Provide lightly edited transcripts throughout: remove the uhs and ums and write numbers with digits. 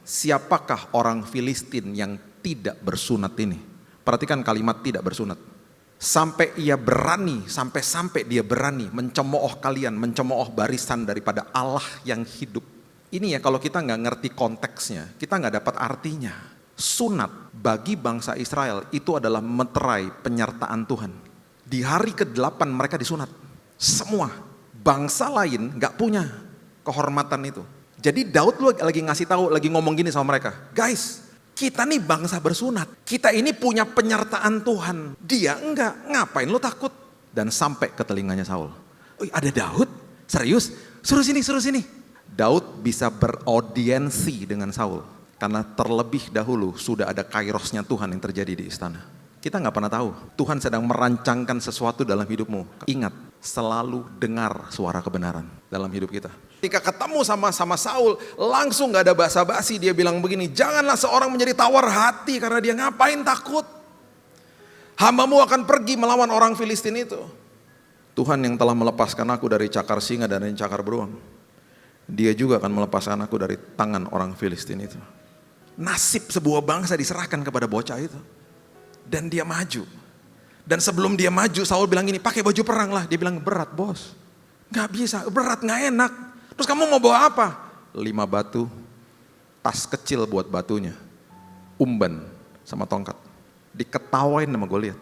Siapakah orang Filistin yang tidak bersunat ini? Perhatikan kalimat tidak bersunat. Sampai ia berani, sampai dia berani mencemooh kalian, mencemooh barisan daripada Allah yang hidup. Ini ya, kalau kita nggak ngerti konteksnya, kita nggak dapat artinya. Sunat bagi bangsa Israel itu adalah meterai penyertaan Tuhan. Di hari ke-8 mereka disunat. Semua bangsa lain nggak punya kehormatan itu. Jadi Daud lagi ngasih tahu, lagi ngomong gini sama mereka, guys, kita nih bangsa bersunat, kita ini punya penyertaan Tuhan, dia enggak, ngapain lo takut? Dan sampai ke telinganya Saul, ada Daud? Serius? Suruh sini. Daud bisa beraudiensi dengan Saul, karena terlebih dahulu sudah ada kairosnya Tuhan yang terjadi di istana. Kita nggak pernah tahu, Tuhan sedang merancangkan sesuatu dalam hidupmu. Ingat, selalu dengar suara kebenaran dalam hidup kita. Ketika ketemu sama Saul, langsung gak ada basa-basi, dia bilang begini, janganlah seorang menjadi tawar hati karena dia ngapain takut. Hambamu akan pergi melawan orang Filistin itu. Tuhan yang telah melepaskan aku dari cakar singa dan dari cakar beruang, dia juga akan melepaskan aku dari tangan orang Filistin itu. Nasib sebuah bangsa diserahkan kepada bocah itu. Dan dia maju. Dan sebelum dia maju, Saul bilang gini, pakai baju perang lah. Dia bilang, berat bos. Gak bisa, berat, gak enak. Terus kamu mau bawa apa? 5 batu, tas kecil buat batunya, umban sama tongkat. Diketawain sama Goliat.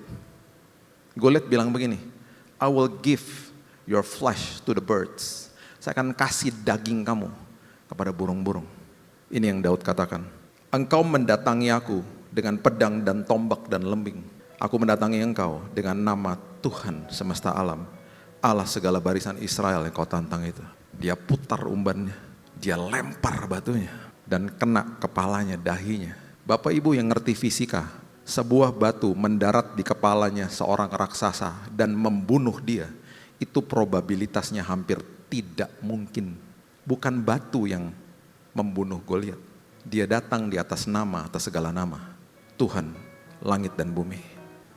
Goliat bilang begini, I will give your flesh to the birds. Saya akan kasih daging kamu kepada burung-burung. Ini yang Daud katakan. Engkau mendatangi aku dengan pedang dan tombak dan lembing. Aku mendatangi engkau dengan nama Tuhan semesta alam, Allah segala barisan Israel yang kau tantang itu. Dia putar umbannya, dia lempar batunya, dan kena kepalanya, dahinya. Bapak Ibu yang ngerti fisika, sebuah batu mendarat di kepalanya seorang raksasa dan membunuh dia, itu probabilitasnya hampir tidak mungkin. Bukan batu yang membunuh Goliat. Dia datang di atas nama, atas segala nama, Tuhan langit dan bumi.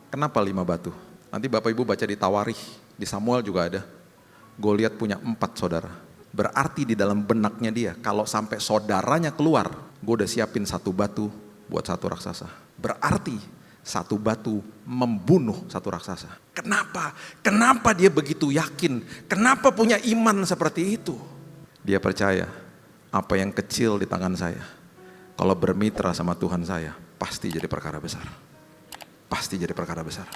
Kenapa 5 batu? Nanti Bapak Ibu baca di Tawarikh, di Samuel juga ada. Goliat punya 4 saudara. Berarti di dalam benaknya dia, kalau sampai saudaranya keluar, gue udah siapin 1 batu buat 1 raksasa. Berarti 1 batu membunuh 1 raksasa. Kenapa? Kenapa dia begitu yakin? Kenapa punya iman seperti itu? Dia percaya apa yang kecil di tangan saya, kalau bermitra sama Tuhan saya, pasti jadi perkara besar. Pasti jadi perkara besar.